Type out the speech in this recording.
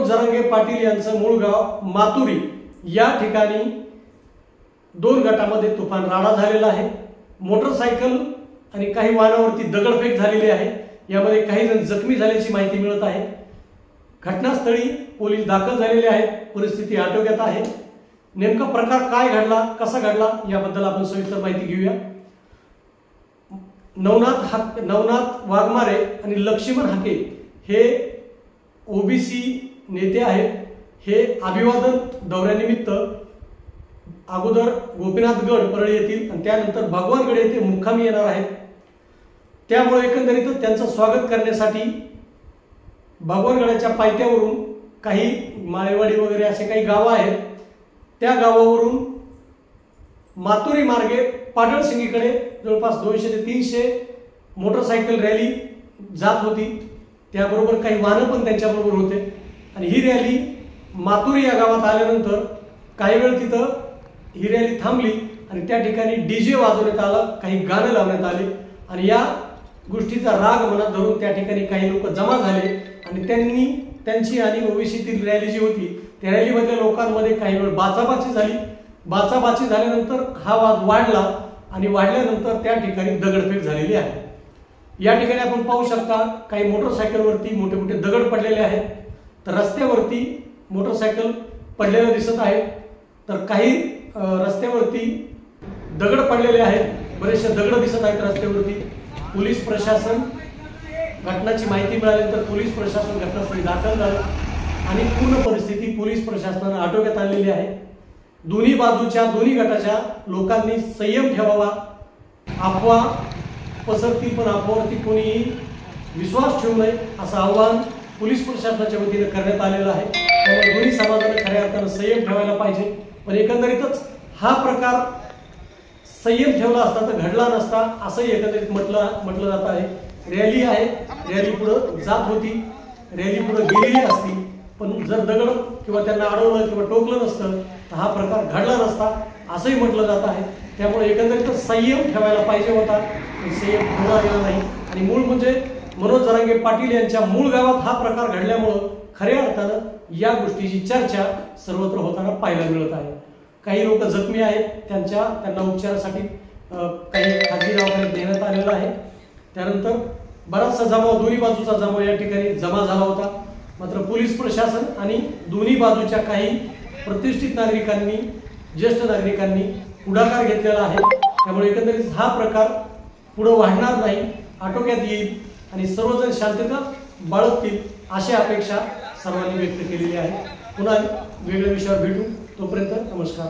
मनोज जरांगे पाटील यांचं मूळ गाव मातुरी या ठिकाणी 2 गटामध्ये तुफान राडा झालेला आहे। मोटरसायकल आणि काही वाहनावरती दगडफेक झालेली आहे। यामध्ये काही जण जखमी झाल्याची माहिती मिळत आहे। घटनास्थळी पोलीस दाखल झालेले आहेत। परिस्थिती आटोक्यात आहे। नेमका प्रकार काय घडला, कसा घडला याबद्दल आपण सविस्तर माहिती घेऊया। नवनाथ वाघमारे आणि लक्ष्मण हाके हे ओबीसी नेते आहेत। हे अभिवादन दौऱ्यानिमित्त अगोदर गोपीनाथगड परळी येथील आणि त्यानंतर भगवानगड येथे मुक्कामी येणार आहेत। त्यामुळे एकंदरीत त्यांचं स्वागत करण्यासाठी भगवानगडाच्या पायथ्यावरून काही माळेवाडी वगैरे असे काही गाव आहेत, त्या गावावरून मातुरी मार्गे पाडळसिंगीकडे जवळपास 200 ते 300 मोटरसायकल रॅली जात होती। त्याबरोबर काही वाहनं पण त्यांच्याबरोबर होते आणि ही रॅली मातुरी या गावात आल्यानंतर काही वेळ तिथं ही रॅली थांबली आणि त्या ठिकाणी डीजे वाजवण्यात आला, काही गाणं लावण्यात आले आणि या गोष्टीचा राग मनात धरून त्या ठिकाणी काही लोक जमा झाले आणि त्यांनी त्यांची आणि ओबीसीतील रॅली जी होती त्या रॅलीमध्ये लोकांमध्ये काही वेळ बाचाबाची झाली। बाचाबाची झाल्यानंतर हा वाद वाढला आणि वाढल्यानंतर त्या ठिकाणी दगडफेक झालेली आहे। या ठिकाणी आपण पाहू शकता काही मोटरसायकलवरती मोठे मोठे दगड पडलेले आहेत, तर रस्त्यावरती मोटरसायकल पडलेलं दिसत आहे, तर काही रस्त्यावरती दगड पडलेले आहेत, बरेचसे दगड दिसत आहेत रस्त्यावरती। पोलीस प्रशासन घटनाची माहिती मिळाल्यानंतर पोलीस प्रशासन घटनास्थळी दाखल झालं आणि पूर्ण परिस्थिती पोलीस प्रशासनाने आटोक्यात आणलेली आहे। दोन्ही बाजूच्या दोन्ही गटाच्या लोकांनी संयम ठेवावा। अफवा पसरतील पण अफवावरती कोणीही विश्वास ठेवू नये असं आवाहन पोलीस प्रशासनाच्या वतीने करण्यात आलेलं आहे। त्यामुळे दोन्ही समाजाने खऱ्या अर्थाने संयम ठेवायला पाहिजे। पण एकंदरीतच हा प्रकार संयम ठेवला असता तर घडला नसता असंही एकंदरीत म्हटलं जात आहे। रॅली आहे, रॅली पुढे जात होती, रॅली पुढे गेलेली असती, पण जर दगड किंवा त्यांना अडवलं किंवा टोकलं नसतं तर हा प्रकार घडला नसता असंही म्हटलं जात आहे। त्यामुळे एकंदरीत संयम ठेवायला पाहिजे होता, संयम ठेवला गेला नाही आणि मूळ म्हणजे मनोज जरांगे पाटील यांच्या मूळ गावात हा प्रकार घडल्यामुळे खऱ्या अर्थानं या गोष्टीची चर्चा सर्वत्र होताना पाहायला मिळत आहे। काही लोक जखमी आहेत, त्यांना उपचारासाठी काही खाजगी दवाखान्यात नेण्यात आलेलं आहे। त्यानंतर बराचसा जमाव, दोन्ही बाजूचा जमाव या ठिकाणी जमा झाला होता, मात्र पोलीस प्रशासन आणि दोन्ही बाजूच्या काही प्रतिष्ठित नागरिकांनी, ज्येष्ठ नागरिकांनी पुढाकार घेतलेला आहे। त्यामुळे एकंदरीत हा प्रकार पुढे वाढणार नाही, आटोक्यात येईल आणि सर्वजण शांतता बाळगतील अशी अपेक्षा सर्वांनी व्यक्त केलेली आहे। पुन्हा वेगळ्या विषयावर भेटू, तोपर्यंत नमस्कार।